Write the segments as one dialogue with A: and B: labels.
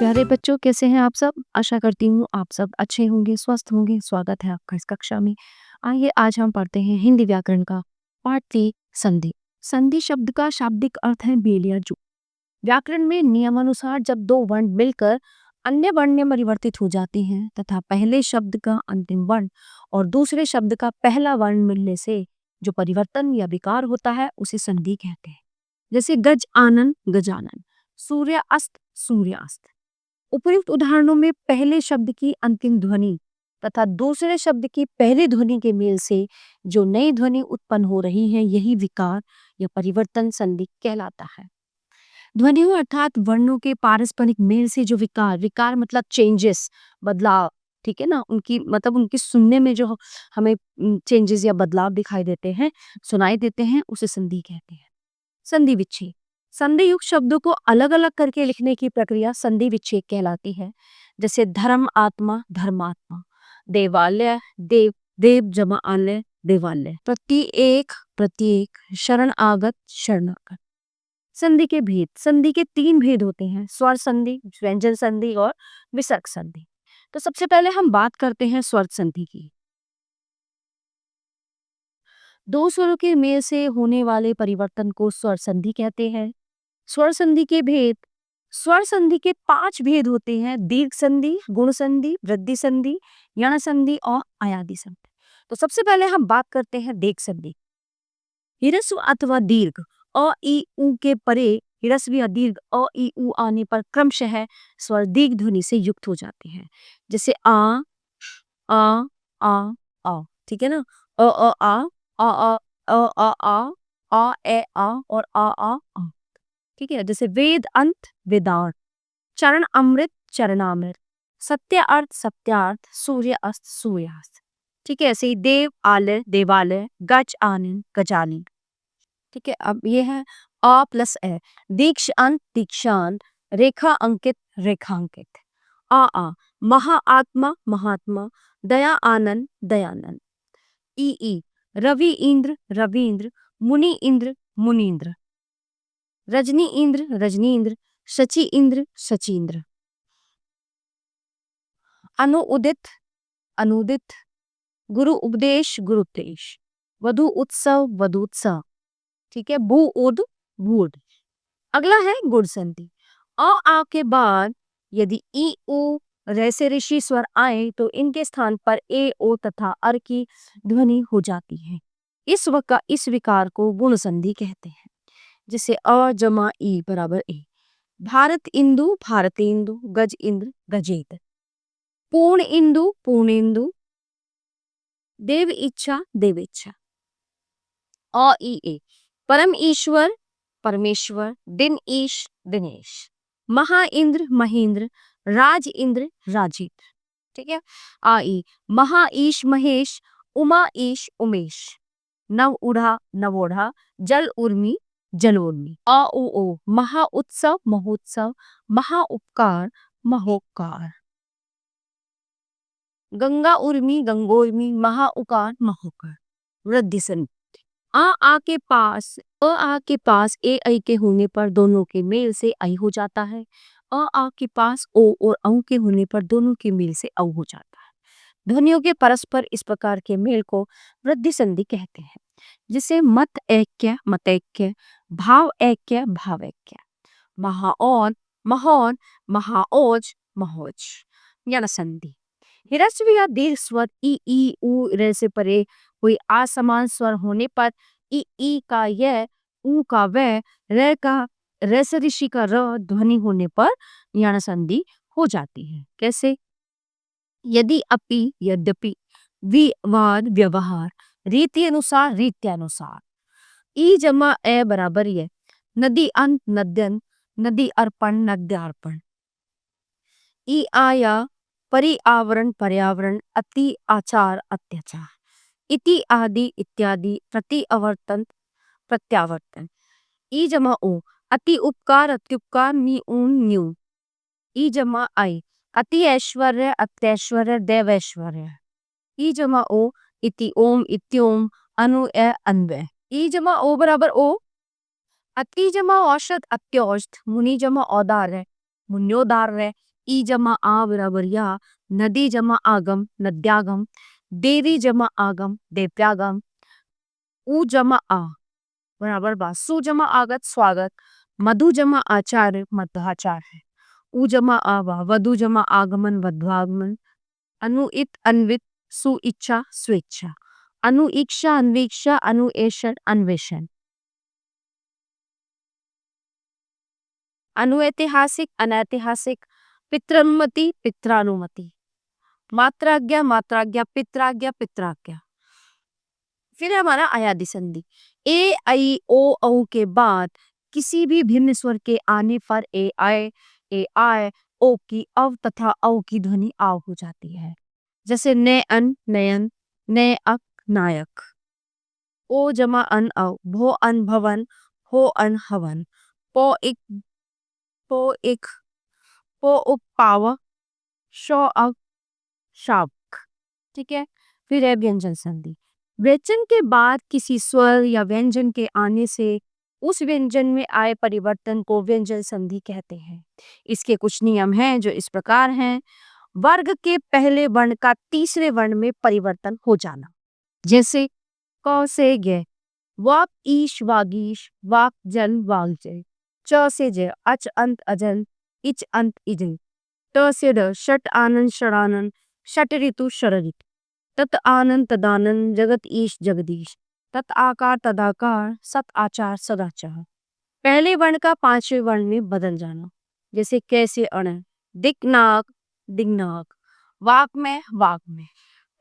A: प्यारे बच्चों, कैसे हैं आप सब? आशा करती हूँ आप सब अच्छे होंगे, स्वस्थ होंगे। स्वागत है आपका इस कक्षा में। आइए आज हम पढ़ते हैं हिंदी व्याकरण का पाठ 3 संधि। संधि शब्द का शाब्दिक अर्थ है मेल या जुड़। व्याकरण में नियमानुसार जब दो वर्ण मिलकर अन्य वर्ण में परिवर्तित हो जाते हैं तथा पहले शब्द का अंतिम वर्ण और दूसरे शब्द का पहला वर्ण मिलने से जो परिवर्तन या विकार होता है उसे संधि कहते हैं। जैसे गज आनन, गजानन, सूर्य अस्त, सूर्यास्त। उपयुक्त उदाहरणों में पहले शब्द की अंतिम ध्वनि तथा दूसरे शब्द की पहली ध्वनि के मेल से जो नई ध्वनि उत्पन्न हो रही है यही विकार या परिवर्तन संधि कहलाता है। ध्वनियों अर्थात वर्णों के पारस्परिक मेल से जो विकार मतलब चेंजेस, बदलाव, ठीक है ना, उनकी मतलब उनकी सुनने में जो हमें चेंजेस या बदलाव दिखाई देते हैं, सुनाई देते हैं, उसे संधि कहते हैं। संधि विच्छेद। संधि युक्त शब्दों को अलग अलग करके लिखने की प्रक्रिया संधि विच्छेद कहलाती है। जैसे धर्म आत्मा, धर्मात्मा, देवालय, देव, देव जमा आलय, देवालय, प्रत्येक, प्रत्येक, शरण आगत, शरणागत। संधि के भेद। संधि के 3 भेद होते हैं: स्वर संधि, व्यंजन संधि और विसर्ग संधि। तो सबसे पहले हम बात करते हैं स्वर संधि की। दो स्वरों के मेल से होने वाले परिवर्तन को स्वर संधि कहते हैं। स्वर संधि के भेद। स्वर संधि के 5 भेद होते हैं: दीर्घ संधि, गुण संधि, वृद्धि संधि, यण संधि और अयादि संधि। तो सबसे पहले हम बात करते हैं दीर्घ संधि। ह्रस्व अथवा दीर्घ अ ई उ के परे ह्रस्व या दीर्घ अ ई उ आने पर क्रमशः स्वर दीर्घ ध्वनि से युक्त हो जाते हैं। जैसे आ आ आ आ, ठीक है ना, अ आ आ आ ए आ और आ। ठीक है, जैसे वेद अंत, वेदांत, चरण अमृत, चरणामृत, सत्य अर्थ, सत्यार्थ, सूर्य अस्त, सूर्यास्त। ठीक है, ऐसे ही देव आलय, देवालय, गज आनंद, गजानन। ठीक है, अब ये है आ प्लस ए। दीक्ष अंत, दीक्षांत, रेखा अंकित, रेखांकित। आ महा आत्मा, महात्मा, दया आनंद, दयानंद। ई रवि इंद्र, रवींद्र, मुनि इंद्र, मुनीन्द्र, रजनी इंद्र, रजनींद्र, शची इंद्र, शचींद्र। अनुउदित, अनुदित, गुरु उपदेश, गुरुपदेश, वधु उत्सव, वधुत्सव। ठीक है, भू उद, भूड। अगला है गुण संधि। आ के बाद यदि ई उ रैसे ऋषि स्वर आए तो इनके स्थान पर ए ओ तथा अर की ध्वनि हो जाती है। इस विकार को गुण संधि कहते हैं। जैसे अ जमा ई बराबर ए। भारत इंदु, भारतेंदु, गज इंद्र, गजेंद्र, पूर्ण इंदु, पूर्णेंदु, देव इच्छा, देवेच्छा। अ ई ए। परम ईश्वर, परमेश्वर, दिन ईश, दिनेश, महा इंद्र, महेंद्र, राज इंद्र, राजेंद्र। ठीक है, आ ई महा ईश, महेश, उमा ईश, उमेश, नव उढ़ा, नवोढ़ा, जल उर्मी, जलोर्मी। आ ओ महा उत्सव, महोत्सव, महा उपकार, महोपकार, गंगा उर्मी, गंगोर्मी, महा उकार, महोकार। वृद्धि संधि। आ के पास ए ऐ के होने पर दोनों के मेल से ऐ हो जाता है। आ के पास ओ और औ के होने पर दोनों के मेल से औ हो जाता है। ध्वनियों के परस्पर इस प्रकार के मेल को वृद्धि संधि कहते हैं। जिसे मत ऐक्य, मतैक्य, भाव ऐक्य, भावैक्य, महाऔन, महोन, महाओज, महोज। यण संधि। ह्रस्व या दीर्घ स्वर ई उ रे से परे कोई असमान स्वर होने पर ई का य, ऊ का वै, रे का रे से ऋषि का र ध्वनि होने पर यण संधि हो जाती है। कैसे? यदि, अपि, यद्यपि, विवाद, व्यवहार, रीति अनुसार, रीत्यानुसार। ई जमा ए बराबर ये। नदी अंत, नद्यंत, नदी अर्पण, नद्यार्पण। ई आया, परिआवरण, पर्यावरण, अति, आचार, अत्याचार। इति आदि, इत्यादि, प्रति अवर्तन, प्रत्यावर्तन। ई जमा ओ। अति उपकार, अत्युपकार, नि ऊन, न्यून। ई जमा आई। अति ऐश्वर्य, अत्यैश्वर्य, देवैश्वर्य। ई जमा ओ। इति ओम, इत्योम, अनु ए, अन्वय। ई जमा ओ बराबर ओ। अति जमा औषध, अत्यौषध, मुनि जमा औदार्य, मुन्योदार्य, ई जमा आ बराबर या, नदी जमा आगम नद्यागम, देवी जमा आगम देव्यागम, ऊ जमा आ बराबर बा, सु जमा आगत स्वागत, मधु जमा आचार्य मध्वाचार है। ऊ जमा आवा, वधु जमा आगमन वध्वागमन, अनुइत अन्वित, सुइच्छा स्वेच्छा, अनुइक्षा अन्वेक्षा, अनुएषण अन्वेषण, अनुऐतिहासिक अनैतिहासिक, पितृनुमति पित्रानुमति, मात्राज्ञा मात्राज्ञा, पित्राज्ञा पित्राज्ञा। फिर हमारा अयादि संधि, ए आई ओ औ के बाद किसी भी भिन्न स्वर के आने पर ए आय, ओ की अव तथा औ की ध्वनि आव हो जाती है। जैसे ने अन नयन, ने अक नायक, ओ जमा अन अव, भो अन भवन, हो अन हवन, पो इक पो इक, पो उप पाव, शो अक शावक। ठीक है। फिर है व्यंजन संधि, व्यंजन के बाद किसी स्वर या व्यंजन के आने से उस व्यंजन में आए परिवर्तन को व्यंजन संधि कहते हैं। इसके कुछ नियम हैं जो इस प्रकार हैं। वर्ग के पहले वर्ण का तीसरे वर्ण में परिवर्तन हो जाना, जैसे क से ग, वाक ईश वागीश, वाक जन वागजय, च से ज अच अंत अजन, इच अंत इजन, त से ड षट आनंद षडानंद, षट ऋतु शरऋतु, तत आनंद तदानंद, जगत ईश जगदीश, तत आकार तदाकार, सत आचार सदाचार। पहले वर्ण का पांचवें वर्ण में बदल जाना, जैसे कैसे अण, दिक्नाक दिग्नाक, वाक में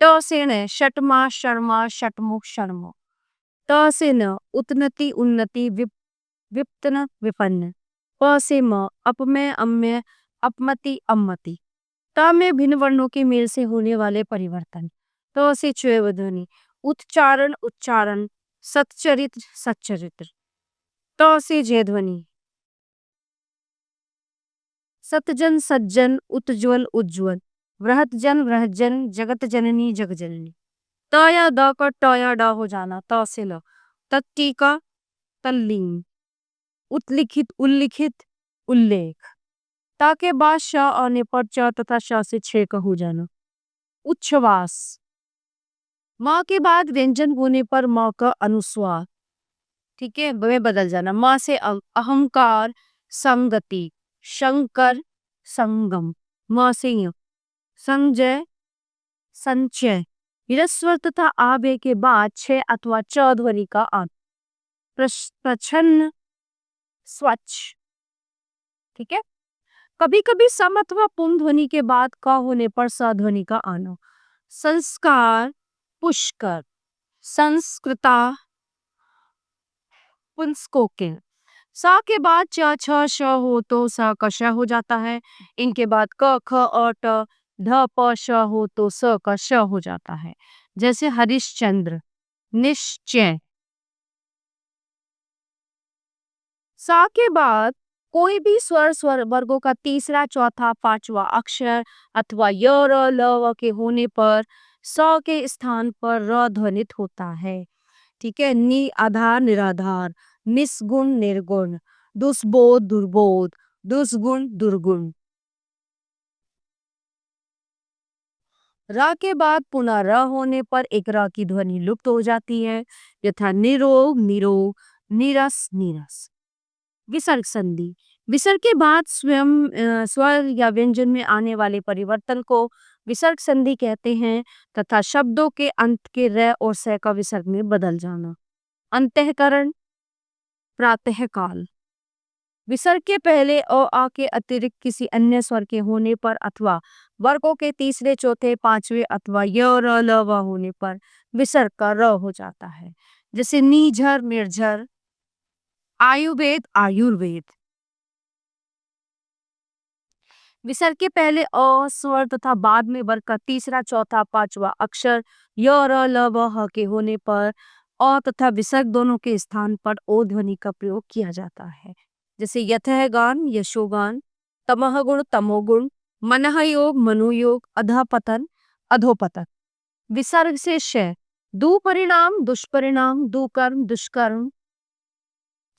A: ट से न षटमा शर्मा षटमुख षणमुख, त से न उत्नति उन्नति विप्तन विपन्न, प से म अपमय अम्य अपमति अम्मति। त में भिन्न वर्णों के मेल से होने वाले परिवर्तन, त से च्वैव ध्वनि, उच्चारण उच्चारण, सच्चरित्र सच्चरित्र, त से जय ध्वनि, सतजन सज्जन, उत्ज्वल उज्ज्वल, वृहतजन वृहजन, जगत जननी जगजननी। त या द का ट या ड हो जाना, त से ल, तत्ती का तल्लीन, उत्लिखित उल्लिखित उल्लेख, ता के बाद श आने पर च तथा श से छे का हो जाना, उच्छ्वास। माँ के बाद व्यंजन होने पर माँ का अनुस्वार, ठीक है, वे बदल जाना, माँ से अहंकार संगति, शंकर संगम, माँ से य, संजय संचय। ह्रस्व तथा आबे के बाद छे अथवा च ध्वनि का अंत, प्रच्छन्न स्वच्छ। ठीक है। कभी कभी सम अथवा पुम ध्वनि के बाद क होने पर स ध्वनि का आना, संस्कार पुष्कर, संस्कृता पुंस्कोकिल। सा के बाद च छ श हो तो स का श हो जाता है। इनके बाद क ख और ट ढ प श हो तो स का श हो जाता है, जैसे हरिश्चंद्र निश्चय। सा के बाद कोई भी स्वर वर्गों का तीसरा चौथा पांचवा अक्षर अथवा य र ल व के होने पर स के स्थान पर र ध्वनित होता है। ठीक है। नि आधार निराधार, निस्गुण निर्गुण, दुष्बोध दुर्बोध, दुष्गुण दुर्गुण। र के बाद पुनः र होने पर एक र की ध्वनि लुप्त हो जाती है, यथा निरोग निरोग, नीरस नीरस। विसर्ग संधि, विसर्ग के बाद स्वयं स्वर या व्यंजन में आने वाले परिवर्तन को विसर्ग संधि कहते हैं तथा शब्दों के अंत के र और स का विसर्ग में बदल जाना। अंतःकरण प्रातःकाल, विसर्ग के पहले अ आ के अतिरिक्त किसी अन्य स्वर के होने पर अथवा वर्गों के तीसरे चौथे पांचवे अथवा य र ल व होने पर विसर्ग का र हो जाता है, जैसे नीझर निर्झर, आयुर्वेद आयुर्वेद। विसर्ग के पहले अ स्वर तथा बाद में वर्ग का तीसरा चौथा पांचवा अक्षर य र ल व ह के होने पर अ तथा विसर्ग दोनों के स्थान पर ओ ध्वनि का प्रयोग किया जाता है, जैसे यथः गान यशोगान, तमह गुण तमोगुण, मनः योग मनोयोग, अधः पतन अधोपतन। विसर्ग से श, दुपरिणाम दुष्परिणाम, दुकर्म दुष्कर्म,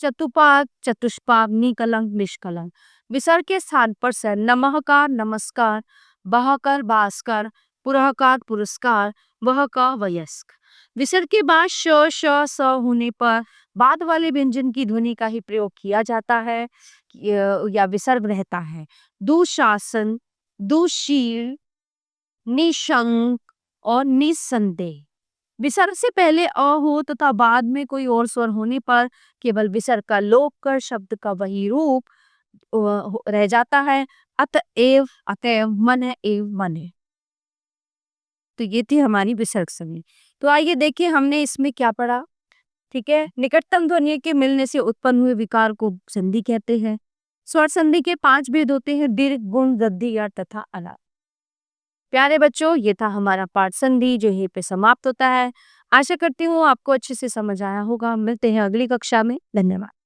A: चतुपाद चतुष्पाद, निकलंक निष्कलंक। विसर्ग के स्थान पर स, नमःकार नमस्कार, बहकार भास्कर, पुरहकार पुरस्कार, वहका वयस्क। विसर्ग के बाद श, श, स होने पर बाद वाले व्यंजन की ध्वनि का ही प्रयोग किया जाता है या विसर्ग रहता है। दुशासन, दुशील, निशंक और निसंदेह। विसर्ग से पहले अ हो तथा बाद में कोई और स्वर होने पर केवल विसर्ग का लोप कर शब्द का वही रूप रह जाता है। अतएव, अतएव, मन है एव मन है। तो ये थी हमारी विसर्ग संधि। तो आइए देखिए हमने इसमें क्या पढ़ा। ठीक है, निकटतम ध्वनि के मिलने से उत्पन्न हुए विकार को संधि कहते हैं। स्वर संधि के 5 भेद होते हैं, दीर्घ, गुण, वृद्धि, या तथा अलाप। प्यारे बच्चों, ये था हमारा पाठ संधि जो यहीं पे समाप्त होता है। आशा करती हूँ आपको अच्छे से समझ आया होगा। मिलते हैं अगली कक्षा में। धन्यवाद।